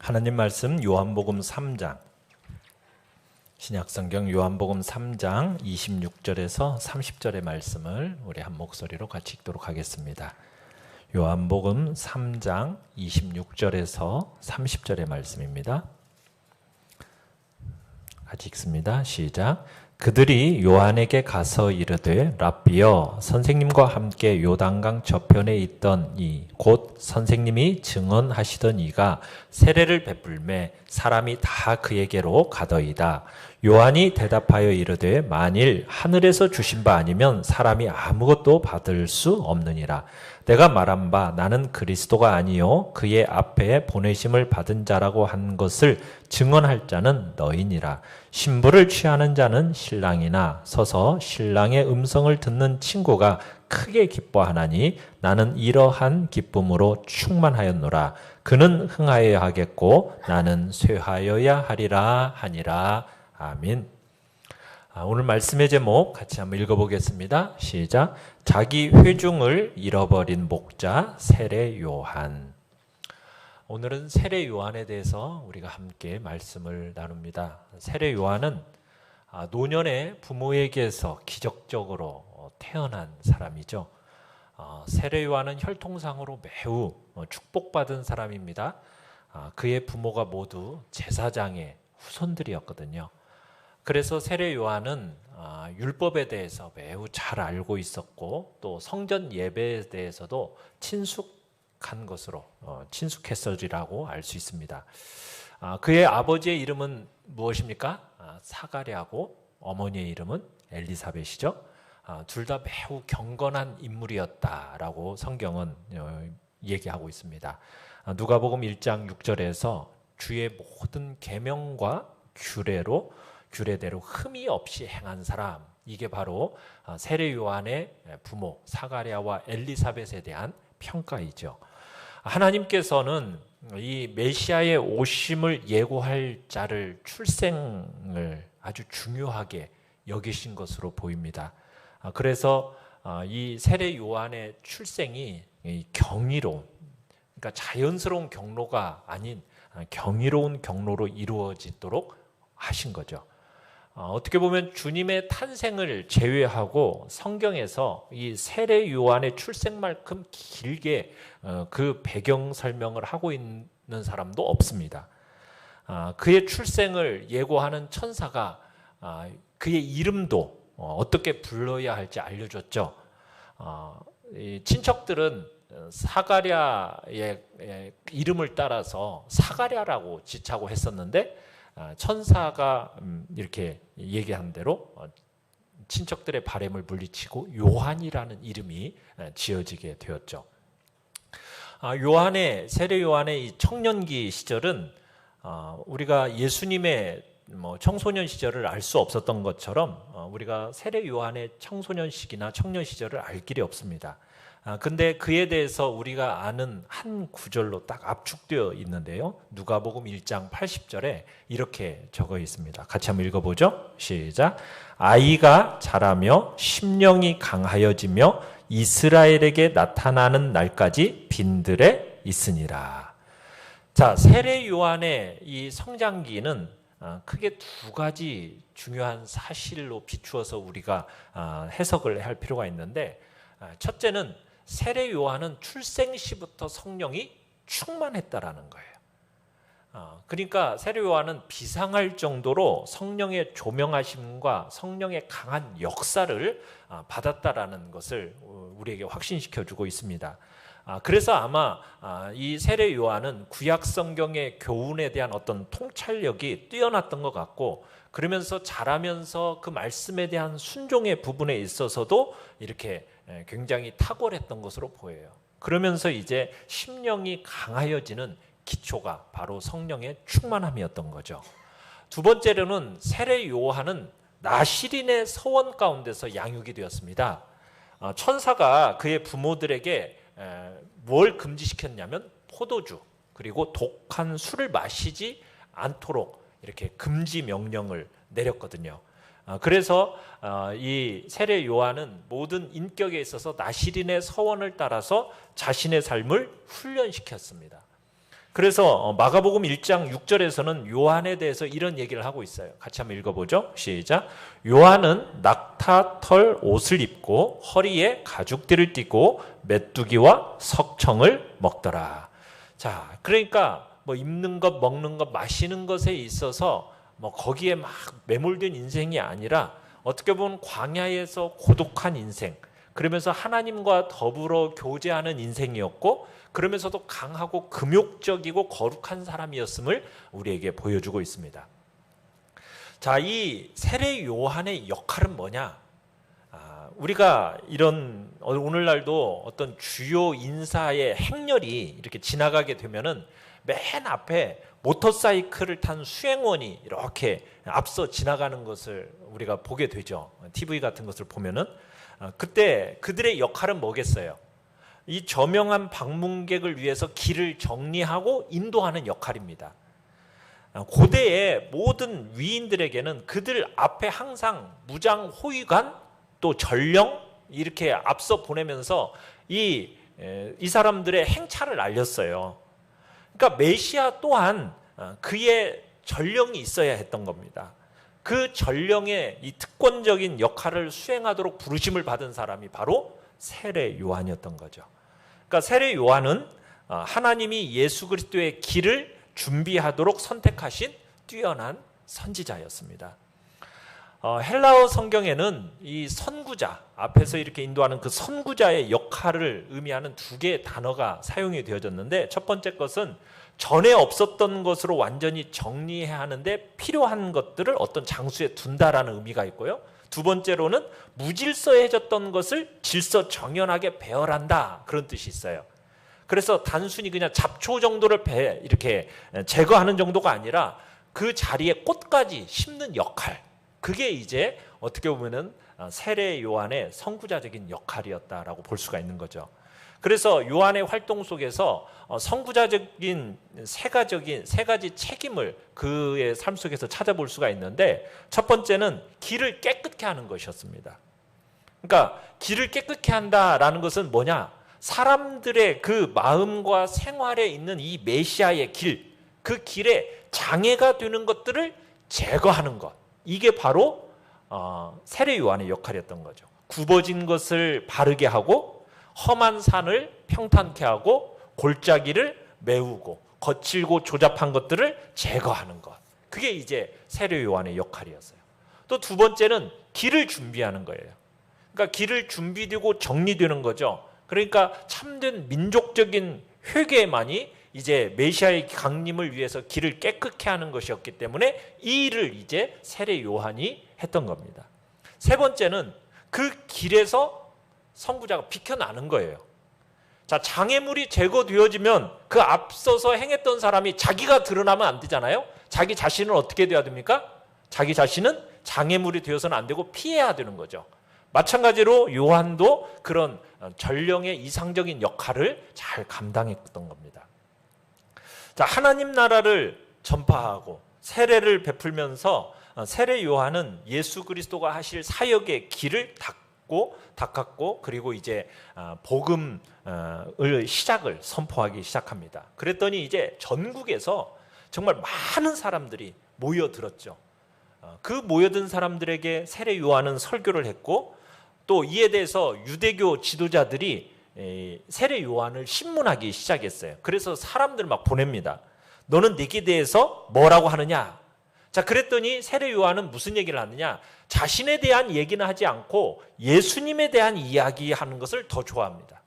하나님 말씀 요한복음 3장, 신약성경 요한복음 3장 26절에서 30절의 말씀을 우리 한 목소리로 같이 읽도록 하겠습니다. 요한복음 3장 26절에서 30절의 말씀입니다. 같이 읽습니다. 시작. 그들이 요한에게 가서 이르되 랍비여, 선생님과 함께 요단강 저편에 있던 이 곧 선생님이 증언하시던 이가 세례를 베풀매 사람이 다 그에게로 가더이다. 요한이 대답하여 이르되 만일 하늘에서 주신 바 아니면 사람이 아무것도 받을 수 없느니라. 내가 말한 바 나는 그리스도가 아니요 그의 앞에 보내심을 받은 자라고 한 것을 증언할 자는 너희니라. 신부를 취하는 자는 신랑이나 서서 신랑의 음성을 듣는 친구가 크게 기뻐하나니 나는 이러한 기쁨으로 충만하였노라. 그는 흥하여야 하겠고 나는 쇠하여야 하리라 하니라. 아멘. 오늘 말씀의 제목 같이 한번 읽어보겠습니다. 시작. 자기 회중을 잃어버린 목자 세례 요한. 오늘은 세례 요한에 대해서 우리가 함께 말씀을 나눕니다. 세례 요한은 노년의 부모에게서 기적적으로 태어난 사람이죠. 세례 요한은 혈통상으로 매우 축복받은 사람입니다. 그의 부모가 모두 제사장의 후손들이었거든요. 그래서 세례 요한은 율법에 대해서 매우 잘 알고 있었고 또 성전 예배에 대해서도 친숙한 것으로 친숙했으리라고 알 수 있습니다. 그의 아버지의 이름은 무엇입니까? 사가랴고 어머니의 이름은 엘리사벳이죠. 둘 다 매우 경건한 인물이었다라고 성경은 얘기하고 있습니다. 누가복음 1장 6절에서 주의 모든 계명과 규례대로 흠이 없이 행한 사람, 이게 바로 세례 요한의 부모 사가랴와 엘리사벳에 대한 평가이죠. 하나님께서는 이 메시아의 오심을 예고할 자를 출생을 아주 중요하게 여기신 것으로 보입니다. 그래서 이 세례 요한의 출생이 경이로운, 그러니까 자연스러운 경로가 아닌 경이로운 경로로 이루어지도록 하신 거죠. 어떻게 보면 주님의 탄생을 제외하고 성경에서 이 세례 요한의 출생만큼 길게 그 배경 설명을 하고 있는 사람도 없습니다. 그의 출생을 예고하는 천사가 그의 이름도 어떻게 불러야 할지 알려줬죠. 친척들은 사가랴의 이름을 따라서 사가랴라고 지차고 했었는데 천사가 이렇게 얘기한 대로 친척들의 바램을 물리치고 요한이라는 이름이 지어지게 되었죠. 세례 요한의 이 청년기 시절은 우리가 예수님의 청소년 시절을 알 수 없었던 것처럼 우리가 세례 요한의 청소년 시기나 청년 시절을 알 길이 없습니다. 근데 그에 대해서 우리가 아는 한 구절로 딱 압축되어 있는데요. 누가복음 1장 80절에 이렇게 적어 있습니다. 같이 한번 읽어보죠. 시작. 아이가 자라며 심령이 강하여지며 이스라엘에게 나타나는 날까지 빈들에 있으니라. 자, 세례 요한의 이 성장기는 크게 두 가지 중요한 사실로 비추어서 우리가 해석을 할 필요가 있는데, 첫째는 세례 요한은 출생 시부터 성령이 충만했다라는 거예요. 그러니까 세례 요한은 비상할 정도로 성령의 조명하심과 성령의 강한 역사를 받았다라는 것을 우리에게 확신시켜주고 있습니다. 그래서 아마 이 세례 요한은 구약 성경의 교훈에 대한 어떤 통찰력이 뛰어났던 것 같고, 그러면서 자라면서 그 말씀에 대한 순종의 부분에 있어서도 이렇게 굉장히 탁월했던 것으로 보여요. 그러면서 이제 심령이 강하여지는 기초가 바로 성령의 충만함이었던 거죠. 두 번째로는 세례 요한은 나시린의 서원 가운데서 양육이 되었습니다. 천사가 그의 부모들에게 뭘 금지시켰냐면 포도주 그리고 독한 술을 마시지 않도록 이렇게 금지 명령을 내렸거든요. 그래서 이 세례 요한은 모든 인격에 있어서 나시린의 서원을 따라서 자신의 삶을 훈련시켰습니다. 그래서 마가복음 1장 6절에서는 요한에 대해서 이런 얘기를 하고 있어요. 같이 한번 읽어보죠. 시작. 요한은 낙타 털 옷을 입고 허리에 가죽띠를 띠고 메뚜기와 석청을 먹더라. 자, 그러니까 뭐 입는 것, 먹는 것, 마시는 것에 있어서 뭐 거기에 막 매몰된 인생이 아니라 어떻게 보면 광야에서 고독한 인생, 그러면서 하나님과 더불어 교제하는 인생이었고, 그러면서도 강하고 금욕적이고 거룩한 사람이었음을 우리에게 보여주고 있습니다. 자, 이 세례 요한의 역할은 뭐냐? 우리가 이런 오늘날도 어떤 주요 인사의 행렬이 이렇게 지나가게 되면은 맨 앞에 모터사이클을 탄 수행원이 이렇게 앞서 지나가는 것을 우리가 보게 되죠. TV 같은 것을 보면은 그때 그들의 역할은 뭐겠어요? 이 저명한 방문객을 위해서 길을 정리하고 인도하는 역할입니다. 고대의 모든 위인들에게는 그들 앞에 항상 무장 호위관 또 전령 이렇게 앞서 보내면서 이 사람들의 행차를 알렸어요. 그러니까 메시아 또한 그의 전령이 있어야 했던 겁니다. 그 전령의 이 특권적인 역할을 수행하도록 부르심을 받은 사람이 바로 세례 요한이었던 거죠. 그러니까 세례 요한은 하나님이 예수 그리스도의 길을 준비하도록 선택하신 뛰어난 선지자였습니다. 헬라어 성경에는 이 선구자, 앞에서 이렇게 인도하는 그 선구자의 역할을 의미하는 두 개의 단어가 사용이 되어졌는데, 첫 번째 것은 전에 없었던 것으로 완전히 정리해야 하는데 필요한 것들을 어떤 장소에 둔다라는 의미가 있고요. 두 번째로는 무질서해졌던 것을 질서 정연하게 배열한다, 그런 뜻이 있어요. 그래서 단순히 그냥 잡초 정도를 이렇게 제거하는 정도가 아니라 그 자리에 꽃까지 심는 역할, 그게 이제 어떻게 보면은 세례 요한의 선구자적인 역할이었다라고 볼 수가 있는 거죠. 그래서 요한의 활동 속에서 선구자적인 세 가지 책임을 그의 삶 속에서 찾아볼 수가 있는데, 첫 번째는 길을 깨끗게 하는 것이었습니다. 그러니까 길을 깨끗게 한다라는 것은 뭐냐? 사람들의 그 마음과 생활에 있는 이 메시아의 길, 그 길에 장애가 되는 것들을 제거하는 것, 이게 바로 세례 요한의 역할이었던 거죠. 굽어진 것을 바르게 하고 험한 산을 평탄케 하고 골짜기를 메우고 거칠고 조잡한 것들을 제거하는 것, 그게 이제 세례 요한의 역할이었어요. 또 두 번째는 길을 준비하는 거예요. 그러니까 길을 준비되고 정리되는 거죠. 그러니까 참된 민족적인 회개만이 이제 메시아의 강림을 위해서 길을 깨끗게 하는 것이었기 때문에 이 일을 이제 세례 요한이 했던 겁니다. 세 번째는 그 길에서 선구자가 비켜나는 거예요. 자, 장애물이 제거되어지면 그 앞서서 행했던 사람이 자기가 드러나면 안 되잖아요. 자기 자신은 어떻게 돼야 됩니까? 자기 자신은 장애물이 되어서는 안 되고 피해야 되는 거죠. 마찬가지로 요한도 그런 전령의 이상적인 역할을 잘 감당했던 겁니다. 자, 하나님 나라를 전파하고 세례를 베풀면서 세례 요한은 예수 그리스도가 하실 사역의 길을 닦았고 그리고 이제 복음을 시작을 선포하기 시작합니다. 그랬더니 이제 전국에서 정말 많은 사람들이 모여들었죠. 그 모여든 사람들에게 세례 요한은 설교를 했고, 또 이에 대해서 유대교 지도자들이 세례 요한을 신문하기 시작했어요. 그래서 사람들 막 보냅니다. 너는 내게 대해서 뭐라고 하느냐? 자, 그랬더니 세례 요한은 무슨 얘기를 하느냐? 자신에 대한 얘기는 하지 않고 예수님에 대한 이야기하는 것을 더 좋아합니다.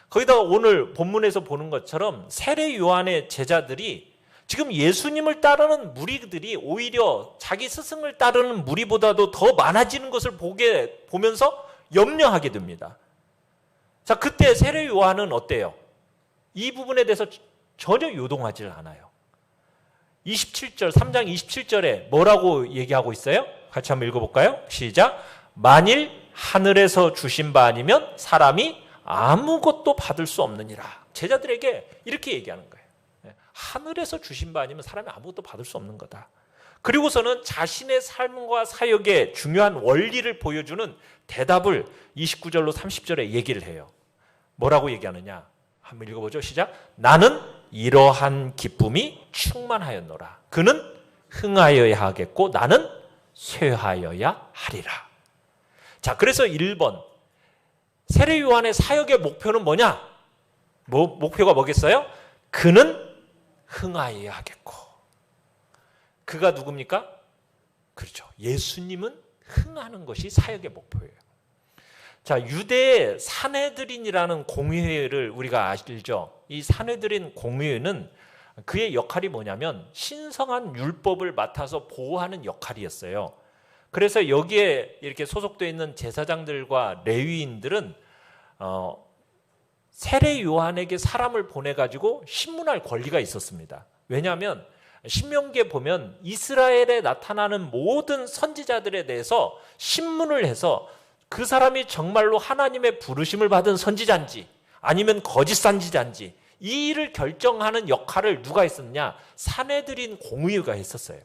거기다 오늘 본문에서 보는 것처럼 세례 요한의 제자들이 지금 예수님을 따르는 무리들이 오히려 자기 스승을 따르는 무리보다도 더 많아지는 것을 보면서 염려하게 됩니다. 자, 그때 세례 요한은 어때요? 이 부분에 대해서 전혀 요동하지 않아요. 27절, 3장 27절에 뭐라고 얘기하고 있어요? 같이 한번 읽어볼까요? 시작. 만일 하늘에서 주신 바 아니면 사람이 아무것도 받을 수 없느니라. 제자들에게 이렇게 얘기하는 거예요. 하늘에서 주신 바 아니면 사람이 아무것도 받을 수 없는 거다. 그리고서는 자신의 삶과 사역의 중요한 원리를 보여주는 대답을 29절로 30절에 얘기를 해요. 뭐라고 얘기하느냐? 한번 읽어보죠. 시작. 나는 이러한 기쁨이 충만하였노라. 그는 흥하여야 하겠고 나는 쇠하여야 하리라. 자, 그래서 1번 세례 요한의 사역의 목표는 뭐냐? 목표가 뭐겠어요? 그는 흥하여야 하겠고. 그가 누굽니까? 그렇죠. 예수님은 흥하는 것이 사역의 목표예요. 자, 유대 산헤드린이라는 공회를 우리가 알죠. 이 산헤드린 공회는 그의 역할이 뭐냐면 신성한 율법을 맡아서 보호하는 역할이었어요. 그래서 여기에 이렇게 소속되어 있는 제사장들과 레위인들은 세례 요한에게 사람을 보내가지고 신문할 권리가 있었습니다. 왜냐하면 신명기에 보면 이스라엘에 나타나는 모든 선지자들에 대해서 신문을 해서 그 사람이 정말로 하나님의 부르심을 받은 선지자인지 아니면 거짓 선지자인지 이 일을 결정하는 역할을 누가 했었냐? 산헤드린 공의회가 했었어요.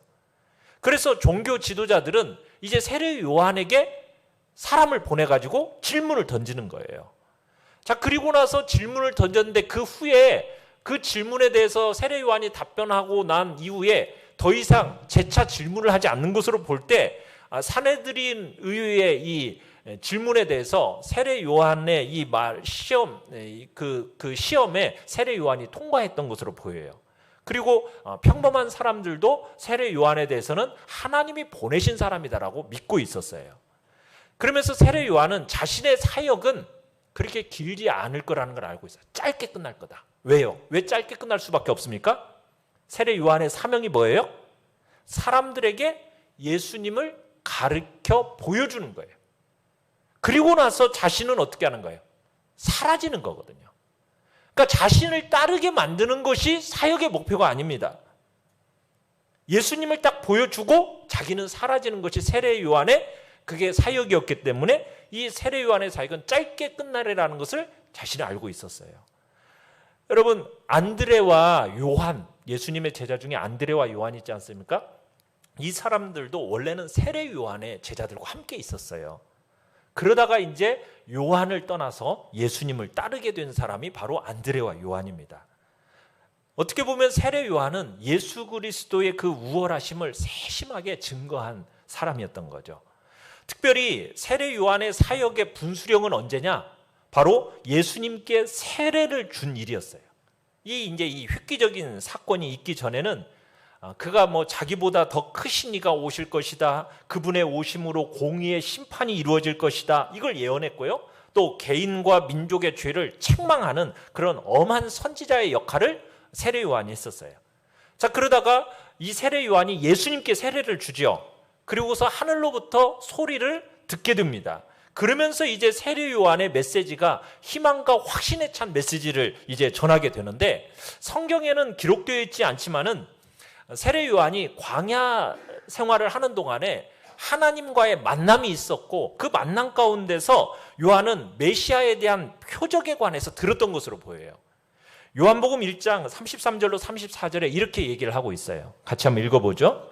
그래서 종교 지도자들은 이제 세례 요한에게 사람을 보내가지고 질문을 던지는 거예요. 자, 그리고 나서 질문을 던졌는데 그 후에 그 질문에 대해서 세례 요한이 답변하고 난 이후에 더 이상 재차 질문을 하지 않는 것으로 볼 때 산헤드린 의회의 이 질문에 대해서 세례 요한의 이 시험 그 시험에 세례 요한이 통과했던 것으로 보여요. 그리고 평범한 사람들도 세례 요한에 대해서는 하나님이 보내신 사람이다라고 믿고 있었어요. 그러면서 세례 요한은 자신의 사역은 그렇게 길지 않을 거라는 걸 알고 있어요. 짧게 끝날 거다. 왜요? 왜 짧게 끝날 수밖에 없습니까? 세례 요한의 사명이 뭐예요? 사람들에게 예수님을 가르쳐 보여주는 거예요. 그리고 나서 자신은 어떻게 하는 거예요? 사라지는 거거든요. 그러니까 자신을 따르게 만드는 것이 사역의 목표가 아닙니다. 예수님을 딱 보여주고 자기는 사라지는 것이 세례 요한의 그게 사역이었기 때문에 이 세례 요한의 사역은 짧게 끝나리라는 것을 자신이 알고 있었어요. 여러분, 안드레와 요한, 예수님의 제자 중에 안드레와 요한 있지 않습니까? 이 사람들도 원래는 세례 요한의 제자들과 함께 있었어요. 그러다가 이제 요한을 떠나서 예수님을 따르게 된 사람이 바로 안드레와 요한입니다. 어떻게 보면 세례 요한은 예수 그리스도의 그 우월하심을 세심하게 증거한 사람이었던 거죠. 특별히 세례 요한의 사역의 분수령은 언제냐? 바로 예수님께 세례를 준 일이었어요. 이제 이 획기적인 사건이 있기 전에는 그가 자기보다 더 크신 이가 오실 것이다. 그분의 오심으로 공의의 심판이 이루어질 것이다. 이걸 예언했고요. 또 개인과 민족의 죄를 책망하는 그런 엄한 선지자의 역할을 세례 요한이 했었어요. 자, 그러다가 이 세례 요한이 예수님께 세례를 주죠. 그리고서 하늘로부터 소리를 듣게 됩니다. 그러면서 이제 세례 요한의 메시지가 희망과 확신에 찬 메시지를 이제 전하게 되는데, 성경에는 기록되어 있지 않지만은 세례 요한이 광야 생활을 하는 동안에 하나님과의 만남이 있었고 그 만남 가운데서 요한은 메시아에 대한 표적에 관해서 들었던 것으로 보여요. 요한복음 1장 33절로 34절에 이렇게 얘기를 하고 있어요. 같이 한번 읽어보죠.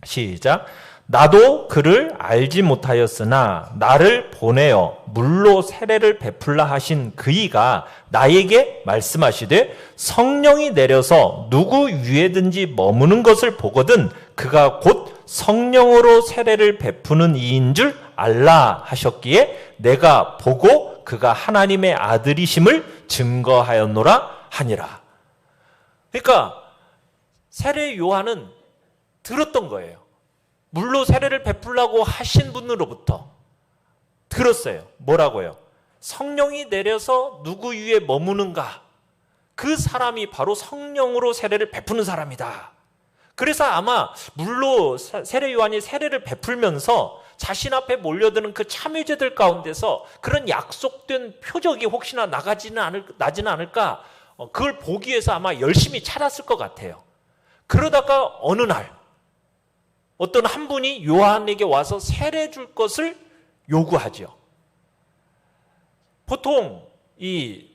시작. 나도 그를 알지 못하였으나 나를 보내어 물로 세례를 베풀라 하신 그이가 나에게 말씀하시되 성령이 내려서 누구 위에든지 머무는 것을 보거든 그가 곧 성령으로 세례를 베푸는 이인 줄 알라 하셨기에 내가 보고 그가 하나님의 아들이심을 증거하였노라 하니라. 그러니까 세례 요한은 들었던 거예요. 물로 세례를 베풀라고 하신 분으로부터 들었어요. 뭐라고요? 성령이 내려서 누구 위에 머무는가? 그 사람이 바로 성령으로 세례를 베푸는 사람이다. 그래서 아마 물로 세례 요한이 세례를 베풀면서 자신 앞에 몰려드는 그 참여자들 가운데서 그런 약속된 표적이 혹시나 나지는 않을까? 그걸 보기 위해서 아마 열심히 찾았을 것 같아요. 그러다가 어느 날 어떤 한 분이 요한에게 와서 세례 줄 것을 요구하죠. 보통 이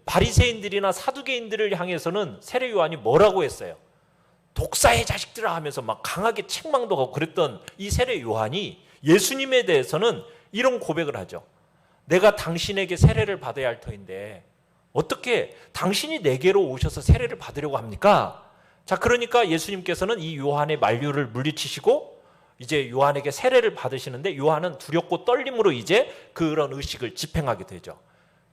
바리새인들이나 사두개인들을 향해서는 세례 요한이 뭐라고 했어요? 독사의 자식들아 하면서 막 강하게 책망도 하고 그랬던 이 세례 요한이 예수님에 대해서는 이런 고백을 하죠. 내가 당신에게 세례를 받아야 할 터인데 어떻게 당신이 내게로 오셔서 세례를 받으려고 합니까? 자, 그러니까 예수님께서는 이 요한의 만류를 물리치시고 이제 요한에게 세례를 받으시는데 요한은 두렵고 떨림으로 이제 그런 의식을 집행하게 되죠.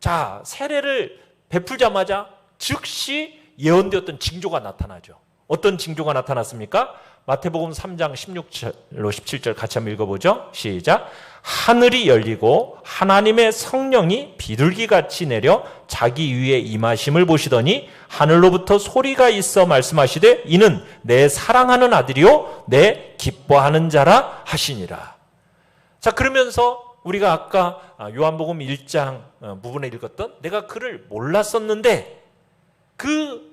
자, 세례를 베풀자마자 즉시 예언되었던 징조가 나타나죠. 어떤 징조가 나타났습니까? 마태복음 3장 16절로 17절 같이 한번 읽어보죠. 시작. 하늘이 열리고 하나님의 성령이 비둘기같이 내려 자기 위에 임하심을 보시더니 하늘로부터 소리가 있어 말씀하시되 이는 내 사랑하는 아들이요 내 기뻐하는 자라 하시니라. 자, 그러면서 우리가 아까 요한복음 1장 부분에 읽었던 내가 그를 몰랐었는데 그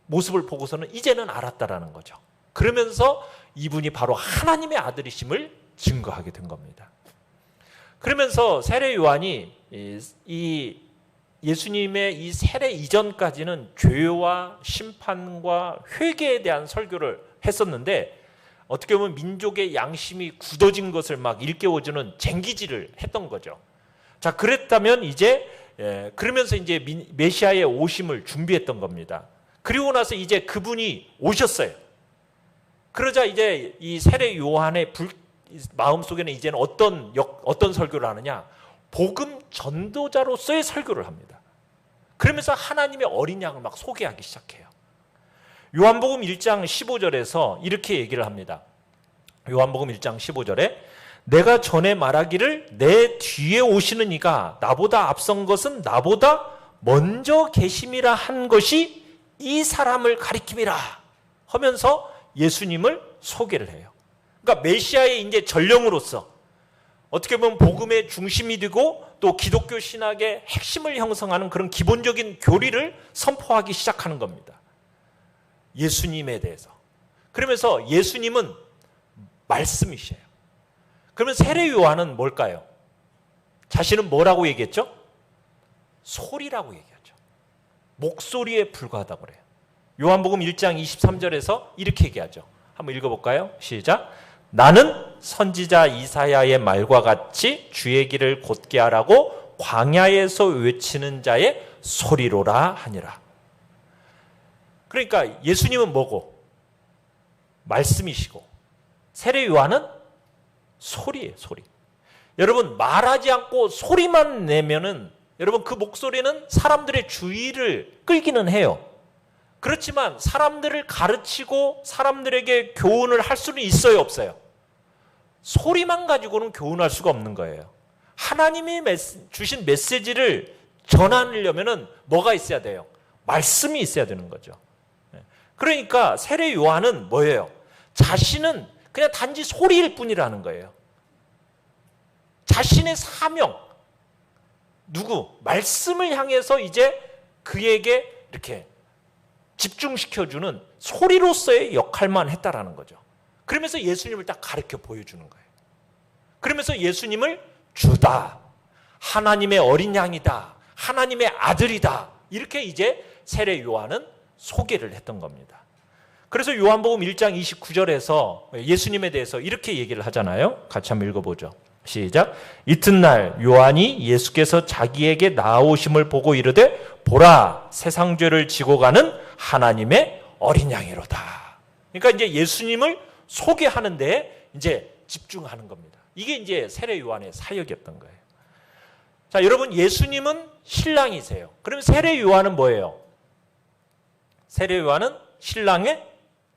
모습을 보고서는 이제는 알았다라는 거죠. 그러면서 이분이 바로 하나님의 아들이심을 증거하게 된 겁니다. 그러면서 세례 요한이 이 예수님의 이 세례 이전까지는 죄와 심판과 회개에 대한 설교를 했었는데 어떻게 보면 민족의 양심이 굳어진 것을 막 일깨워주는 쟁기질을 했던 거죠. 자, 그랬다면 이제 그러면서 이제 메시아의 오심을 준비했던 겁니다. 그리고 나서 이제 그분이 오셨어요. 그러자 이제 이 세례 요한의 마음속에는 이제는 어떤 설교를 하느냐? 복음 전도자로서의 설교를 합니다. 그러면서 하나님의 어린 양을 막 소개하기 시작해요. 요한복음 1장 15절에서 이렇게 얘기를 합니다. 요한복음 1장 15절에 내가 전에 말하기를 내 뒤에 오시는 이가 나보다 앞선 것은 나보다 먼저 계심이라 한 것이 이 사람을 가리킴이라 하면서 예수님을 소개를 해요. 그러니까 메시아의 이제 전령으로서 어떻게 보면 복음의 중심이 되고 또 기독교 신학의 핵심을 형성하는 그런 기본적인 교리를 선포하기 시작하는 겁니다. 예수님에 대해서. 그러면서 예수님은 말씀이셔요. 그러면 세례 요한은 뭘까요? 자신은 뭐라고 얘기했죠? 소리라고 얘기하죠. 목소리에 불과하다고 그래요. 요한복음 1장 23절에서 이렇게 얘기하죠. 한번 읽어볼까요? 시작. 나는 선지자 이사야의 말과 같이 주의 길을 곧게 하라고 광야에서 외치는 자의 소리로라 하니라. 그러니까 예수님은 뭐고? 말씀이시고 세례 요한은 소리예요, 소리. 여러분 말하지 않고 소리만 내면은 여러분 그 목소리는 사람들의 주의를 끌기는 해요. 그렇지만 사람들을 가르치고 사람들에게 교훈을 할 수는 있어요, 없어요? 소리만 가지고는 교훈할 수가 없는 거예요. 하나님이 주신 메시지를 전하려면은 뭐가 있어야 돼요? 말씀이 있어야 되는 거죠. 그러니까 세례 요한은 뭐예요? 자신은 그냥 단지 소리일 뿐이라는 거예요. 자신의 사명, 누구? 말씀을 향해서 이제 그에게 이렇게 집중시켜주는 소리로서의 역할만 했다라는 거죠. 그러면서 예수님을 딱 가르쳐 보여주는 거예요. 그러면서 예수님을 주다, 하나님의 어린 양이다, 하나님의 아들이다, 이렇게 이제 세례 요한은 소개를 했던 겁니다. 그래서 요한복음 1장 29절에서 예수님에 대해서 이렇게 얘기를 하잖아요. 같이 한번 읽어보죠. 시작. 이튿날 요한이 예수께서 자기에게 나아오심을 보고 이르되 보라, 세상 죄를 지고 가는 하나님의 어린 양이로다. 그러니까 이제 예수님을 소개하는데 이제 집중하는 겁니다. 이게 이제 세례 요한의 사역이었던 거예요. 자, 여러분 예수님은 신랑이세요. 그럼 세례 요한은 뭐예요? 세례 요한은 신랑의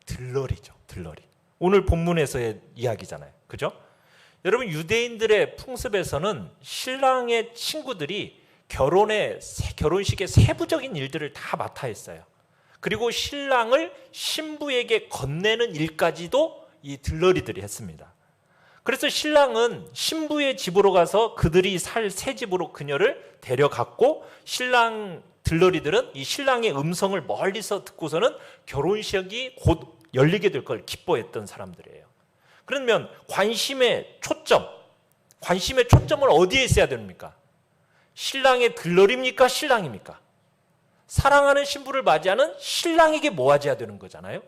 들러리죠. 들러리. 오늘 본문에서의 이야기잖아요. 그죠? 여러분 유대인들의 풍습에서는 신랑의 친구들이 결혼식의 세부적인 일들을 다 맡아 했어요. 그리고 신랑을 신부에게 건네는 일까지도 이 들러리들이 했습니다. 그래서 신랑은 신부의 집으로 가서 그들이 살 새 집으로 그녀를 데려갔고 신랑 들러리들은 이 신랑의 음성을 멀리서 듣고서는 결혼식이 곧 열리게 될 걸 기뻐했던 사람들이에요. 그러면 관심의 초점을 어디에 있어야 됩니까? 신랑의 들러리입니까? 신랑입니까? 사랑하는 신부를 맞이하는 신랑에게 모아져야 되는 거잖아요.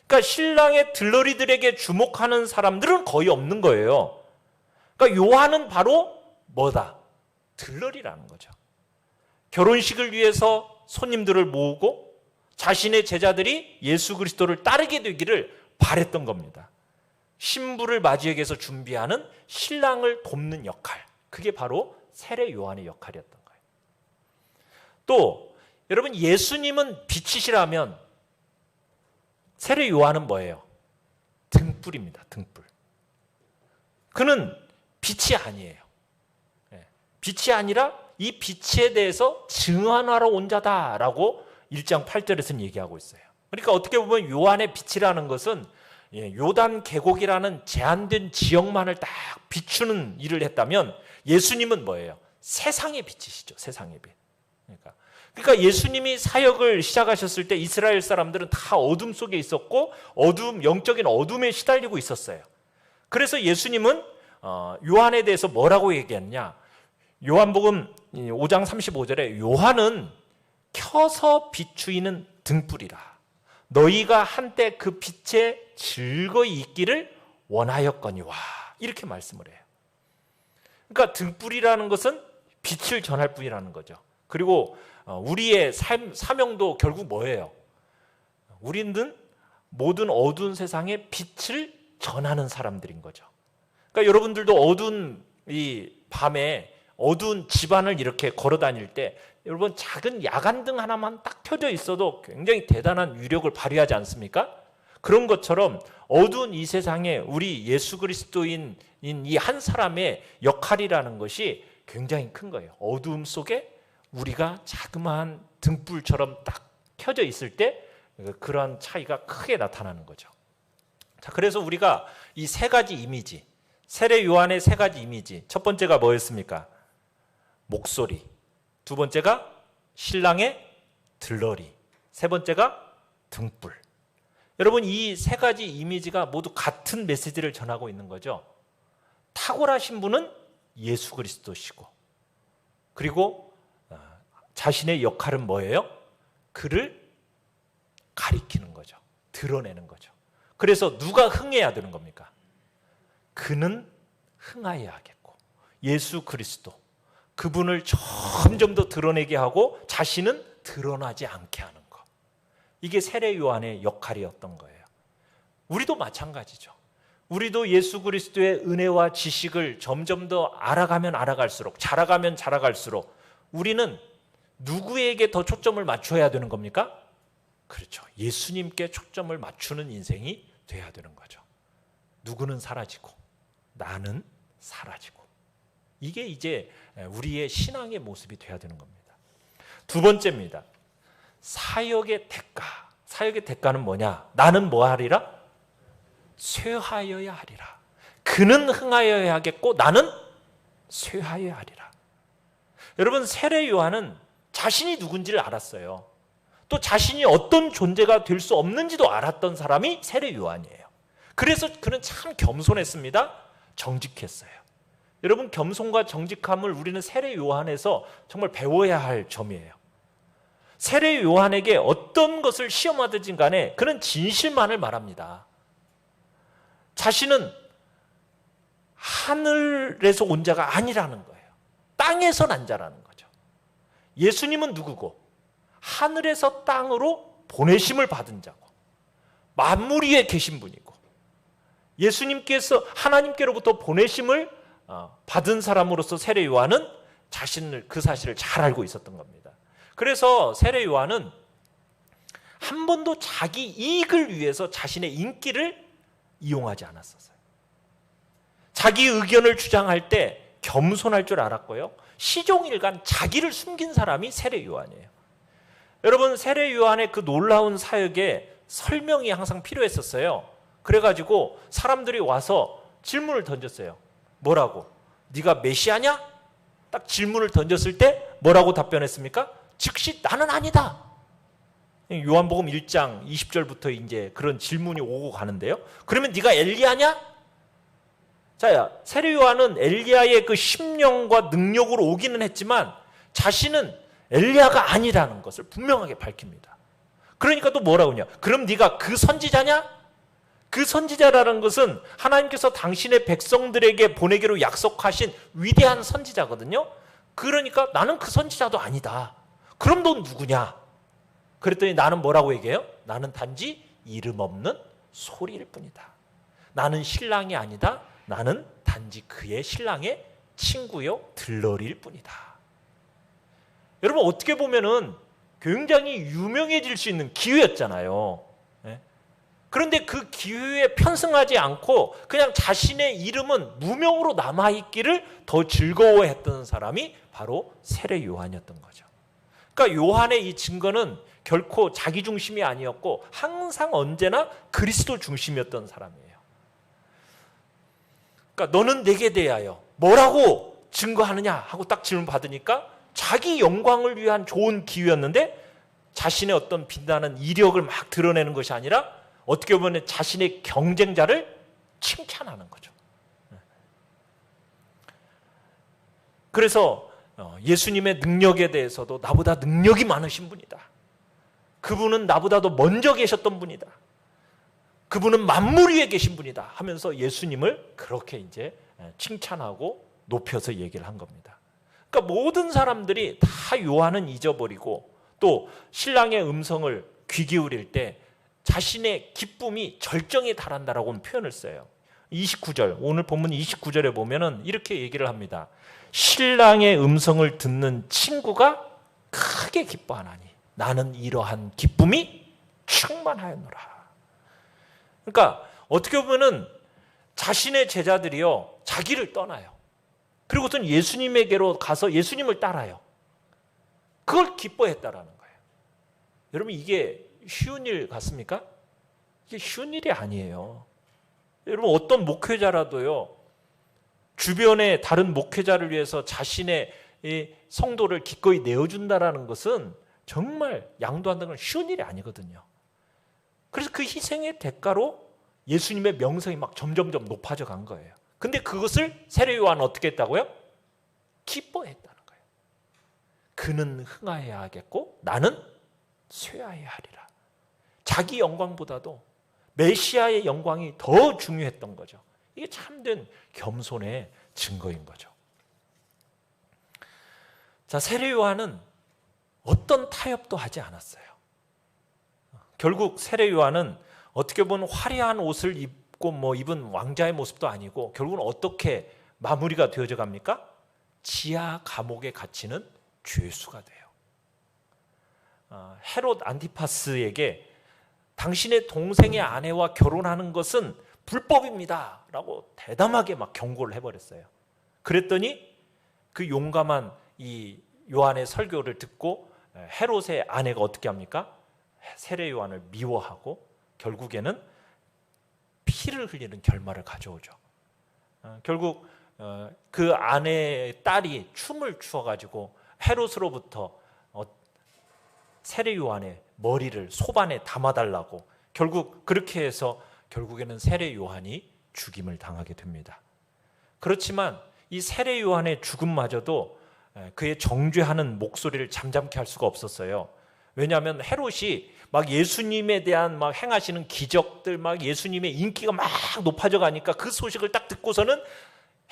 그러니까 신랑의 들러리들에게 주목하는 사람들은 거의 없는 거예요. 그러니까 요한은 바로 뭐다? 들러리라는 거죠. 결혼식을 위해서 손님들을 모으고 자신의 제자들이 예수 그리스도를 따르게 되기를 바랬던 겁니다. 신부를 맞이하기 위해서 준비하는 신랑을 돕는 역할, 그게 바로 세례 요한의 역할이었던 거예요. 또 여러분, 예수님은 빛이시라면 세례 요한은 뭐예요? 등불입니다. 등불. 그는 빛이 아니에요. 빛이 아니라 이 빛에 대해서 증언하러 온 자다라고 1장 8절에서는 얘기하고 있어요. 그러니까 어떻게 보면 요한의 빛이라는 것은 요단 계곡이라는 제한된 지역만을 딱 비추는 일을 했다면, 예수님은 뭐예요? 세상의 빛이시죠. 세상의 빛. 그러니까 예수님이 사역을 시작하셨을 때 이스라엘 사람들은 다 어둠 속에 있었고 영적인 어둠에 시달리고 있었어요. 그래서 예수님은 요한에 대해서 뭐라고 얘기했냐? 요한복음 5장 35절에 요한은 켜서 비추이는 등불이라. 너희가 한때 그 빛에 즐거이 있기를 원하였거니와. 이렇게 말씀을 해요. 그러니까 등불이라는 것은 빛을 전할 뿐이라는 거죠. 그리고 우리의 사명도 결국 뭐예요? 우리는 모든 어두운 세상에 빛을 전하는 사람들인 거죠. 그러니까 여러분들도 어두운 이 밤에 어두운 집안을 이렇게 걸어 다닐 때 여러분, 작은 야간등 하나만 딱 켜져 있어도 굉장히 대단한 위력을 발휘하지 않습니까? 그런 것처럼 어두운 이 세상에 우리 예수 그리스도인 이 한 사람의 역할이라는 것이 굉장히 큰 거예요. 어두움 속에 우리가 자그마한 등불처럼 딱 켜져 있을 때 그런 차이가 크게 나타나는 거죠. 자, 그래서 우리가 이 세 가지 이미지, 세례 요한의 세 가지 이미지, 첫 번째가 뭐였습니까? 목소리, 두 번째가 신랑의 들러리, 세 번째가 등불. 여러분, 이 세 가지 이미지가 모두 같은 메시지를 전하고 있는 거죠. 탁월하신 분은 예수 그리스도시고, 그리고 자신의 역할은 뭐예요? 그를 가리키는 거죠. 드러내는 거죠. 그래서 누가 흥해야 되는 겁니까? 그는 흥하여야 하겠고, 예수 그리스도, 그분을 점점 더 드러내게 하고 자신은 드러나지 않게 하는 것. 이게 세례 요한의 역할이었던 거예요. 우리도 마찬가지죠. 우리도 예수 그리스도의 은혜와 지식을 점점 더 알아가면 알아갈수록, 자라가면 자라갈수록 우리는 누구에게 더 초점을 맞춰야 되는 겁니까? 그렇죠. 예수님께 초점을 맞추는 인생이 돼야 되는 거죠. 누구는 사라지고 나는 사라지고. 이게 이제 우리의 신앙의 모습이 돼야 되는 겁니다. 두 번째입니다. 사역의 대가. 사역의 대가는 뭐냐? 나는 뭐 하리라? 쇠하여야 하리라. 그는 흥하여야 하겠고 나는 쇠하여야 하리라. 여러분, 세례 요한은 자신이 누군지를 알았어요. 또 자신이 어떤 존재가 될 수 없는지도 알았던 사람이 세례 요한이에요. 그래서 그는 참 겸손했습니다. 정직했어요. 여러분, 겸손과 정직함을 우리는 세례 요한에서 정말 배워야 할 점이에요. 세례 요한에게 어떤 것을 시험하든지 간에 그는 진실만을 말합니다. 자신은 하늘에서 온 자가 아니라는 거예요. 땅에서 난 자라는 거죠. 예수님은 누구고? 하늘에서 땅으로 보내심을 받은 자고, 만물 위에 계신 분이고, 예수님께서 하나님께로부터 보내심을 받은 사람으로서 세례 요한은 자신을, 그 사실을 잘 알고 있었던 겁니다. 그래서 세례 요한은 한 번도 자기 이익을 위해서 자신의 인기를 이용하지 않았었어요. 자기 의견을 주장할 때 겸손할 줄 알았고요. 시종일관 자기를 숨긴 사람이 세례 요한이에요. 여러분, 세례 요한의 그 놀라운 사역에 설명이 항상 필요했었어요. 그래가지고 사람들이 와서 질문을 던졌어요. 뭐라고? 네가 메시아냐? 딱 질문을 던졌을 때 뭐라고 답변했습니까? 즉시 나는 아니다. 요한복음 1장 20절부터 이제 그런 질문이 오고 가는데요. 그러면 네가 엘리야냐? 자, 세례 요한은 엘리야의 그 심령과 능력으로 오기는 했지만 자신은 엘리야가 아니라는 것을 분명하게 밝힙니다. 그러니까 또 뭐라고 하냐? 그럼 네가 그 선지자냐? 그 선지자라는 것은 하나님께서 당신의 백성들에게 보내기로 약속하신 위대한 선지자거든요. 그러니까 나는 그 선지자도 아니다. 그럼 너 누구냐? 그랬더니 나는 뭐라고 얘기해요? 나는 단지 이름 없는 소리일 뿐이다. 나는 신랑이 아니다. 나는 단지 그의 신랑의 친구요 들러리일 뿐이다. 여러분 어떻게 보면은 굉장히 유명해질 수 있는 기회였잖아요. 그런데 그 기회에 편승하지 않고 그냥 자신의 이름은 무명으로 남아있기를 더 즐거워했던 사람이 바로 세례 요한이었던 거죠. 그러니까 요한의 이 증거는 결코 자기 중심이 아니었고 항상 언제나 그리스도 중심이었던 사람이에요. 그러니까 너는 내게 대하여 뭐라고 증거하느냐 하고 딱 질문 받으니까 자기 영광을 위한 좋은 기회였는데 자신의 어떤 빛나는 이력을 막 드러내는 것이 아니라 어떻게 보면 자신의 경쟁자를 칭찬하는 거죠. 그래서 예수님의 능력에 대해서도 나보다 능력이 많으신 분이다. 그분은 나보다도 먼저 계셨던 분이다. 그분은 만물 위에 계신 분이다 하면서 예수님을 그렇게 이제 칭찬하고 높여서 얘기를 한 겁니다. 그러니까 모든 사람들이 다 요한은 잊어버리고 또 신랑의 음성을 귀 기울일 때 자신의 기쁨이 절정에 달한다라고 표현을 써요. 29절, 오늘 본문 29절에 보면은 이렇게 얘기를 합니다. 신랑의 음성을 듣는 친구가 크게 기뻐하나니 나는 이러한 기쁨이 충만하였노라. 그러니까 어떻게 보면은 자신의 제자들이요 자기를 떠나요. 그리고선 예수님에게로 가서 예수님을 따라요. 그걸 기뻐했다라는 거예요. 여러분 이게 쉬운 일 같습니까? 이게 쉬운 일이 아니에요. 여러분 어떤 목회자라도요 주변의 다른 목회자를 위해서 자신의 성도를 기꺼이 내어준다라는 것은 정말 양도한다는 건 쉬운 일이 아니거든요. 그래서 그 희생의 대가로 예수님의 명성이 막 점점점 높아져 간 거예요. 근데 그것을 세례 요한은 어떻게 했다고요? 기뻐했다는 거예요. 그는 흥하여야 하겠고 나는 쇠하여야 하리라. 자기 영광보다도 메시아의 영광이 더 중요했던 거죠. 이게 참된 겸손의 증거인 거죠. 자, 세례 요한은 어떤 타협도 하지 않았어요. 결국 세례 요한은 어떻게 보면 화려한 옷을 입고 입은 왕자의 모습도 아니고 결국은 어떻게 마무리가 되어져 갑니까? 지하 감옥에 갇히는 죄수가 돼요. 헤롯 안티파스에게 당신의 동생의 아내와 결혼하는 것은 불법입니다 라고 대담하게 막 경고를 해버렸어요. 그랬더니 그 용감한 이 요한의 설교를 듣고 헤롯의 아내가 어떻게 합니까? 세례 요한을 미워하고 결국에는 피를 흘리는 결말을 가져오죠. 결국 그 아내의 딸이 춤을 추어가지고 헤롯으로부터 세례 요한의 머리를 소반에 담아달라고 결국 그렇게 해서 결국에는 세례 요한이 죽임을 당하게 됩니다. 그렇지만 이 세례 요한의 죽음마저도 그의 정죄하는 목소리를 잠잠케 할 수가 없었어요. 왜냐하면 헤롯이 막 예수님에 대한 막 행하시는 기적들, 막 예수님의 인기가 막 높아져 가니까 그 소식을 딱 듣고서는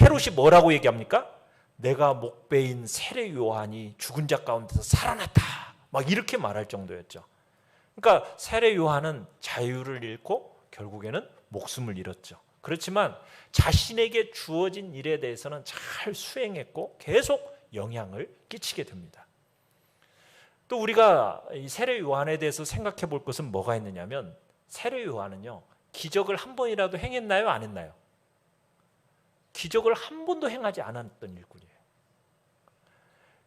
헤롯이 뭐라고 얘기합니까? 내가 목배인 세례 요한이 죽은 자 가운데서 살아났다. 막 이렇게 말할 정도였죠. 그러니까 세례 요한은 자유를 잃고 결국에는 목숨을 잃었죠. 그렇지만 자신에게 주어진 일에 대해서는 잘 수행했고 계속 영향을 끼치게 됩니다. 또 우리가 이 세례 요한에 대해서 생각해 볼 것은 뭐가 있느냐면 세례 요한은요 기적을 한 번이라도 행했나요? 안 했나요? 기적을 한 번도 행하지 않았던 일꾼이에요.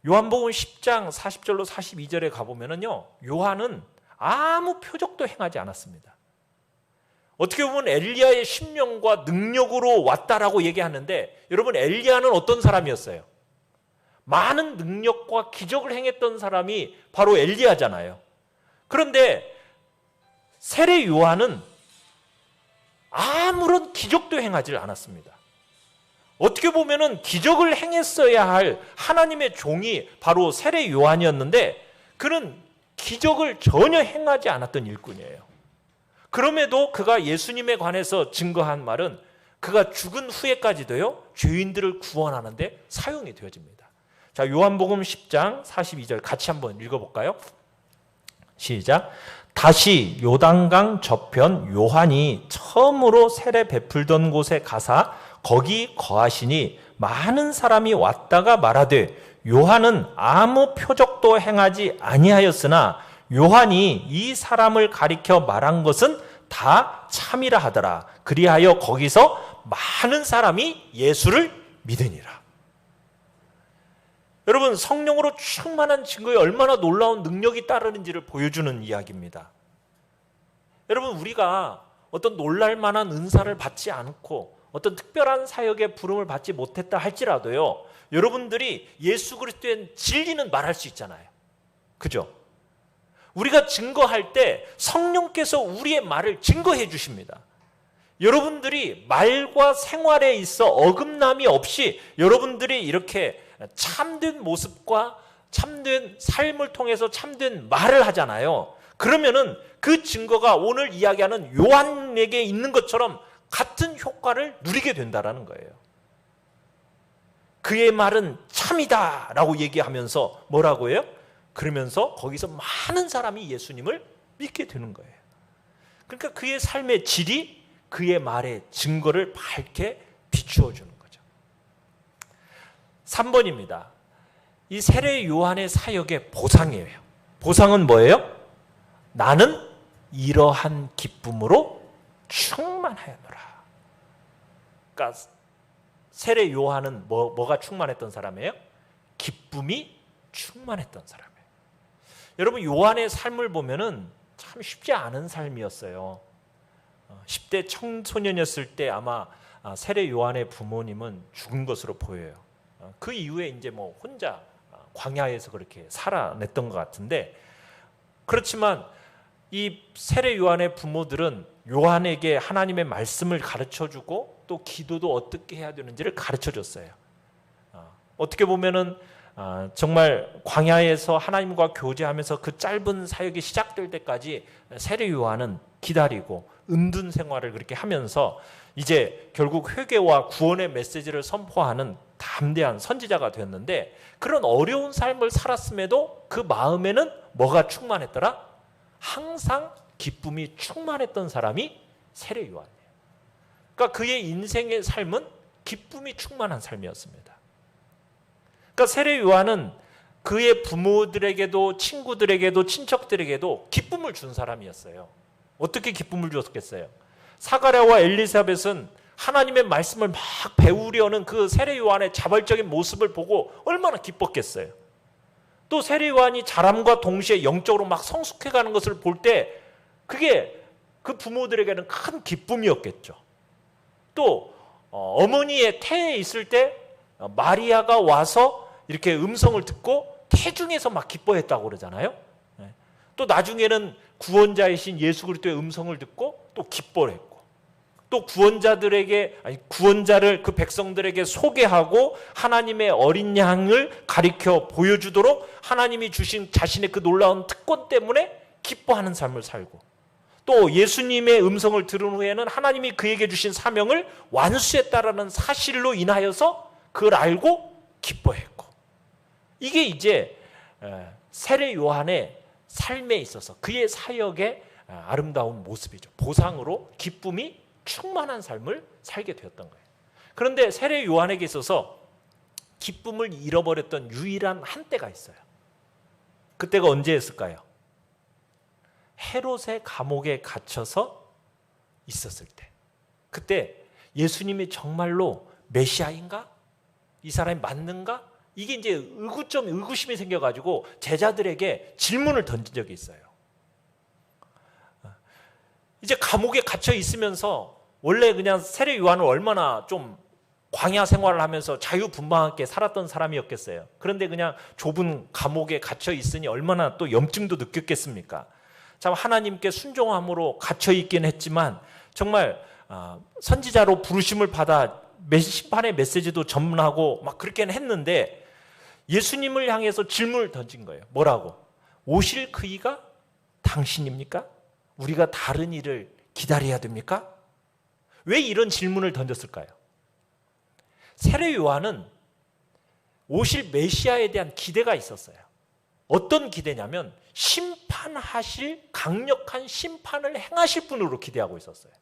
요한복음 10장 40절로 42절에 가보면요 요한은 아무 표적도 행하지 않았습니다. 어떻게 보면 엘리야의 신명과 능력으로 왔다라고 얘기하는데 여러분 엘리야는 어떤 사람이었어요? 많은 능력과 기적을 행했던 사람이 바로 엘리야잖아요. 그런데 세례 요한은 아무런 기적도 행하지 않았습니다. 어떻게 보면은 기적을 행했어야 할 하나님의 종이 바로 세례 요한이었는데 그는 기적을 전혀 행하지 않았던 일꾼이에요. 그럼에도 그가 예수님에 관해서 증거한 말은 그가 죽은 후에까지도요 죄인들을 구원하는 데 사용이 되어집니다. 자, 요한복음 10장 42절 같이 한번 읽어볼까요? 시작. 다시 요단강 저편 요한이 처음으로 세례 베풀던 곳에 가사 거기 거하시니 많은 사람이 왔다가 말하되 요한은 아무 표적도 행하지 아니하였으나 요한이 이 사람을 가리켜 말한 것은 다 참이라 하더라. 그리하여 거기서 많은 사람이 예수를 믿으니라. 여러분, 성령으로 충만한 증거에 얼마나 놀라운 능력이 따르는지를 보여주는 이야기입니다. 여러분, 우리가 어떤 놀랄만한 은사를 받지 않고 어떤 특별한 사역의 부름을 받지 못했다 할지라도요, 여러분들이 예수 그리스도의 진리는 말할 수 있잖아요. 그죠? 우리가 증거할 때 성령께서 우리의 말을 증거해 주십니다. 여러분들이 말과 생활에 있어 어긋남이 없이 여러분들이 이렇게 참된 모습과 참된 삶을 통해서 참된 말을 하잖아요. 그러면은 그 증거가 오늘 이야기하는 요한에게 있는 것처럼 같은 효과를 누리게 된다라는 거예요. 그의 말은 참이다 라고 얘기하면서 뭐라고 해요? 그러면서 거기서 많은 사람이 예수님을 믿게 되는 거예요. 그러니까 그의 삶의 질이 그의 말의 증거를 밝게 비추어 주는 거죠. 3번입니다. 이 세례 요한의 사역의 보상이에요. 보상은 뭐예요? 나는 이러한 기쁨으로 충만하였노라. 그러니까 세례 요한은 뭐가 충만했던 사람이에요? 기쁨이 충만했던 사람이에요. 여러분, 요한의 삶을 보면은 참 쉽지 않은 삶이었어요. 10대 청소년이었을 때 아마 세례 요한의 부모님은 죽은 것으로 보여요. 그 이후에 이제 뭐 혼자 광야에서 그렇게 살아냈던 것 같은데, 그렇지만 이 세례 요한의 부모들은 요한에게 하나님의 말씀을 가르쳐주고 또 기도도 어떻게 해야 되는지를 가르쳐줬어요. 어떻게 보면은 정말 광야에서 하나님과 교제하면서 그 짧은 사역이 시작될 때까지 세례 요한은 기다리고 은둔 생활을 그렇게 하면서 이제 결국 회개와 구원의 메시지를 선포하는 담대한 선지자가 되었는데, 그런 어려운 삶을 살았음에도 그 마음에는 뭐가 충만했더라? 항상 기쁨이 충만했던 사람이 세례 요한이에요. 그러니까 그의 인생의 삶은 기쁨이 충만한 삶이었습니다. 그러니까 세례 요한은 그의 부모들에게도 친구들에게도 친척들에게도 기쁨을 준 사람이었어요. 어떻게 기쁨을 줬겠어요? 사가랴와 엘리사벳은 하나님의 말씀을 막 배우려는 그 세례 요한의 자발적인 모습을 보고 얼마나 기뻤겠어요. 또 세례 요한이 자람과 동시에 영적으로 막 성숙해가는 것을 볼 때 그게 그 부모들에게는 큰 기쁨이었겠죠. 또 어머니의 태에 있을 때 마리아가 와서 이렇게 음성을 듣고 태중에서 막 기뻐했다고 그러잖아요. 또 나중에는 구원자이신 예수 그리스도의 음성을 듣고 또 기뻐했고, 또 구원자를 그 백성들에게 소개하고 하나님의 어린 양을 가리켜 보여주도록 하나님이 주신 자신의 그 놀라운 특권 때문에 기뻐하는 삶을 살고, 또 예수님의 음성을 들은 후에는 하나님이 그에게 주신 사명을 완수했다라는 사실로 인하여서 그걸 알고 기뻐했고, 이게 이제 세례 요한의 삶에 있어서 그의 사역의 아름다운 모습이죠. 보상으로 기쁨이 충만한 삶을 살게 되었던 거예요. 그런데 세례 요한에게 있어서 기쁨을 잃어버렸던 유일한 한때가 있어요. 그때가 언제였을까요? 헤롯의 감옥에 갇혀서 있었을 때. 그때 예수님이 정말로 메시아인가? 이 사람이 맞는가? 이게 이제 의구심이 생겨가지고 제자들에게 질문을 던진 적이 있어요. 이제 감옥에 갇혀 있으면서 원래 그냥 세례 요한은 얼마나 좀 광야 생활을 하면서 자유분방하게 살았던 사람이었겠어요. 그런데 그냥 좁은 감옥에 갇혀 있으니 얼마나 또 염증도 느꼈겠습니까? 참 하나님께 순종함으로 갇혀 있긴 했지만 정말 선지자로 부르심을 받아 심판의 메시지도 전하고 막 그렇게는 했는데, 예수님을 향해서 질문을 던진 거예요. 뭐라고? 오실 그 이가 당신입니까? 우리가 다른 일을 기다려야 됩니까? 왜 이런 질문을 던졌을까요? 세례 요한은 오실 메시아에 대한 기대가 있었어요. 어떤 기대냐면 심판하실, 강력한 심판을 행하실 분으로 기대하고 있었어요.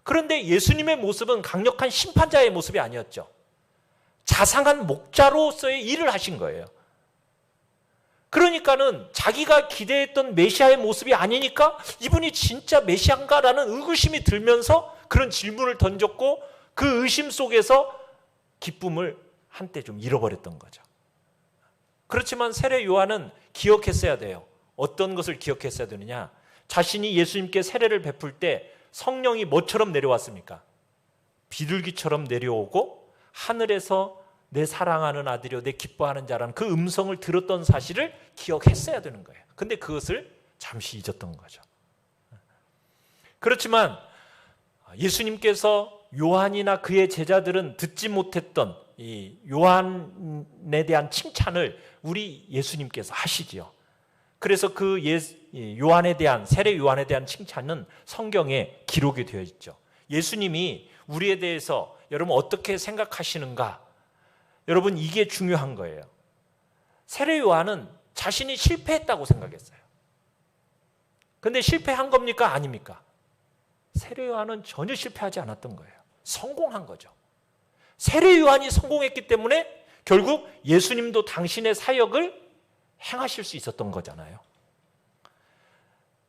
그런데 예수님의 모습은 강력한 심판자의 모습이 아니었죠. 자상한 목자로서의 일을 하신 거예요. 그러니까는 자기가 기대했던 메시아의 모습이 아니니까 이분이 진짜 메시아인가라는 의구심이 들면서 그런 질문을 던졌고, 그 의심 속에서 기쁨을 한때 좀 잃어버렸던 거죠. 그렇지만 세례 요한은 기억했어야 돼요. 어떤 것을 기억했어야 되느냐? 자신이 예수님께 세례를 베풀 때 성령이 뭐처럼 내려왔습니까? 비둘기처럼 내려오고 하늘에서 내 사랑하는 아들이요 내 기뻐하는 자라는 그 음성을 들었던 사실을 기억했어야 되는 거예요. 근데 그것을 잠시 잊었던 거죠. 그렇지만 예수님께서 요한이나 그의 제자들은 듣지 못했던 이 요한에 대한 칭찬을 우리 예수님께서 하시지요. 그래서 그 요한에 대한, 세례 요한에 대한 칭찬은 성경에 기록이 되어 있죠. 예수님이 우리에 대해서 여러분 어떻게 생각하시는가? 여러분 이게 중요한 거예요. 세례 요한은 자신이 실패했다고 생각했어요. 근데 실패한 겁니까? 아닙니까? 세례 요한은 전혀 실패하지 않았던 거예요. 성공한 거죠. 세례 요한이 성공했기 때문에 결국 예수님도 당신의 사역을 행하실 수 있었던 거잖아요.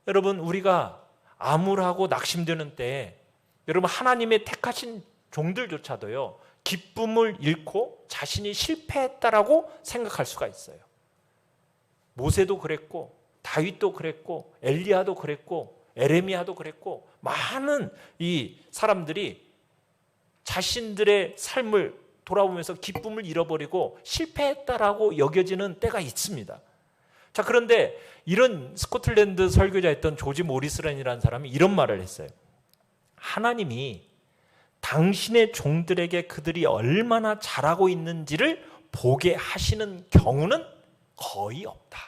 여러분 우리가 암울하고 낙심되는 때에 여러분 하나님의 택하신 종들조차도요 기쁨을 잃고 자신이 실패했다라고 생각할 수가 있어요. 모세도 그랬고 다윗도 그랬고 엘리야도 그랬고 에레미야도 그랬고 많은 이 사람들이 자신들의 삶을 돌아보면서 기쁨을 잃어버리고 실패했다라고 여겨지는 때가 있습니다. 자, 그런데 이런 스코틀랜드 설교자였던 조지 모리스런이라는 사람이 이런 말을 했어요. 하나님이 당신의 종들에게 그들이 얼마나 잘하고 있는지를 보게 하시는 경우는 거의 없다.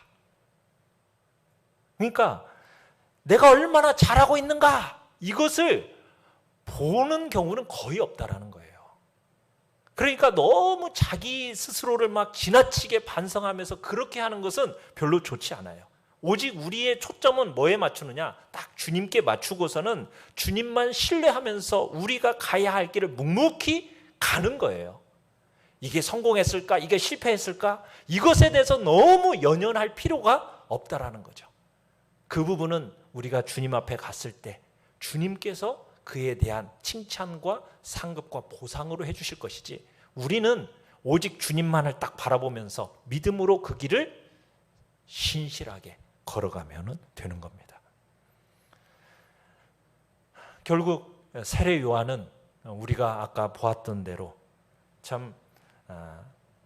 그러니까 내가 얼마나 잘하고 있는가 이것을 보는 경우는 거의 없다라는 거예요. 그러니까 너무 자기 스스로를 막 지나치게 반성하면서 그렇게 하는 것은 별로 좋지 않아요. 오직 우리의 초점은 뭐에 맞추느냐? 딱 주님께 맞추고서는 주님만 신뢰하면서 우리가 가야 할 길을 묵묵히 가는 거예요. 이게 성공했을까? 이게 실패했을까? 이것에 대해서 너무 연연할 필요가 없다라는 거죠. 그 부분은 우리가 주님 앞에 갔을 때 주님께서 그에 대한 칭찬과 상급과 보상으로 해주실 것이지, 우리는 오직 주님만을 딱 바라보면서 믿음으로 그 길을 신실하게 걸어가면 되는 겁니다. 결국 세례 요한은 우리가 아까 보았던 대로 참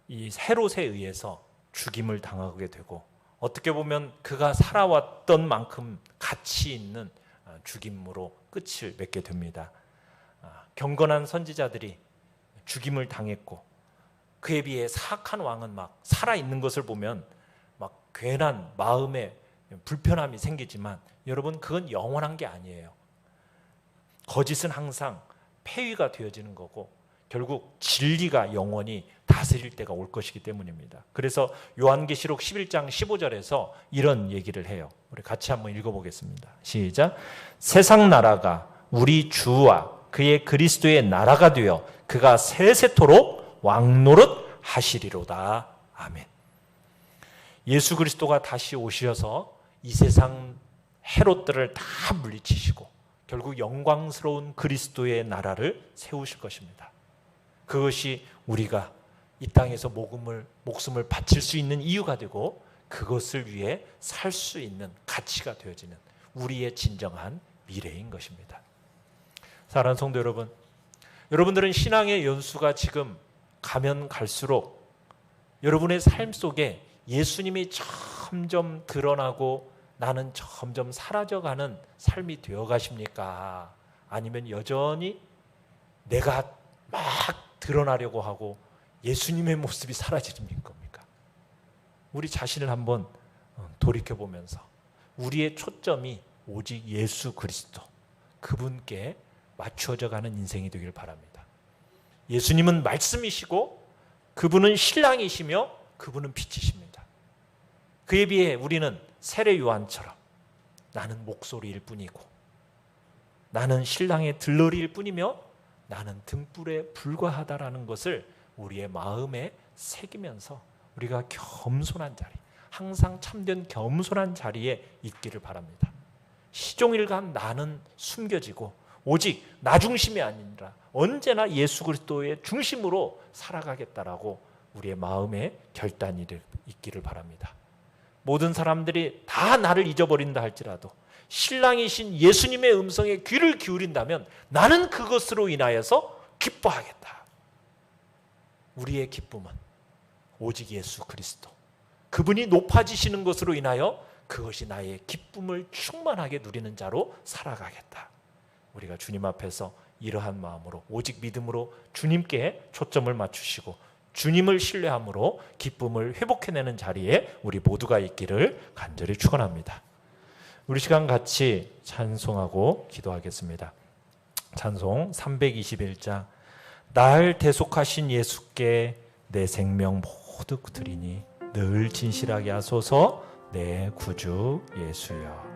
이 헤롯에 의해서 죽임을 당하게 되고, 어떻게 보면 그가 살아왔던 만큼 가치 있는 죽임으로 끝을 맺게 됩니다. 경건한 선지자들이 죽임을 당했고, 그에 비해 사악한 왕은 막 살아있는 것을 보면 막 괜한 마음에 불편함이 생기지만 여러분 그건 영원한 게 아니에요. 거짓은 항상 폐위가 되어지는 거고 결국 진리가 영원히 다스릴 때가 올 것이기 때문입니다. 그래서 요한계시록 11장 15절에서 이런 얘기를 해요. 우리 같이 한번 읽어보겠습니다. 시작. 세상 나라가 우리 주와 그의 그리스도의 나라가 되어 그가 세세토록 왕노릇 하시리로다. 아멘. 예수 그리스도가 다시 오셔서 이 세상 헤롯들을 다 물리치시고 결국 영광스러운 그리스도의 나라를 세우실 것입니다. 그것이 우리가 이 땅에서 목숨을 바칠 수 있는 이유가 되고 그것을 위해 살 수 있는 가치가 되어지는 우리의 진정한 미래인 것입니다. 사랑하는 성도 여러분, 여러분들은 신앙의 연수가 지금 가면 갈수록 여러분의 삶 속에 예수님이 점점 드러나고 나는 점점 사라져가는 삶이 되어 가십니까? 아니면 여전히 내가 막 드러나려고 하고 예수님의 모습이 사라지는 겁니까? 우리 자신을 한번 돌이켜보면서 우리의 초점이 오직 예수 그리스도 그분께 맞추어져 가는 인생이 되길 바랍니다. 예수님은 말씀이시고 그분은 신랑이시며 그분은 빛이십니다. 그에 비해 우리는 세례 요한처럼 나는 목소리일 뿐이고 나는 신랑의 들러리일 뿐이며 나는 등불에 불과하다라는 것을 우리의 마음에 새기면서 우리가 겸손한 자리, 항상 참된 겸손한 자리에 있기를 바랍니다. 시종일관 나는 숨겨지고 오직 나 중심이 아니라 언제나 예수 그리스도의 중심으로 살아가겠다라고 우리의 마음에 결단이 있기를 바랍니다. 모든 사람들이 다 나를 잊어버린다 할지라도 신랑이신 예수님의 음성에 귀를 기울인다면 나는 그것으로 인하여서 기뻐하겠다. 우리의 기쁨은 오직 예수 그리스도, 그분이 높아지시는 것으로 인하여 그것이 나의 기쁨을 충만하게 누리는 자로 살아가겠다. 우리가 주님 앞에서 이러한 마음으로 오직 믿음으로 주님께 초점을 맞추시고 주님을 신뢰함으로 기쁨을 회복해내는 자리에 우리 모두가 있기를 간절히 축원합니다. 우리 시간 같이 찬송하고 기도하겠습니다. 찬송 321장. 날 대속하신 예수께 내 생명 모두 드리니 늘 진실하게 하소서 내 구주 예수여.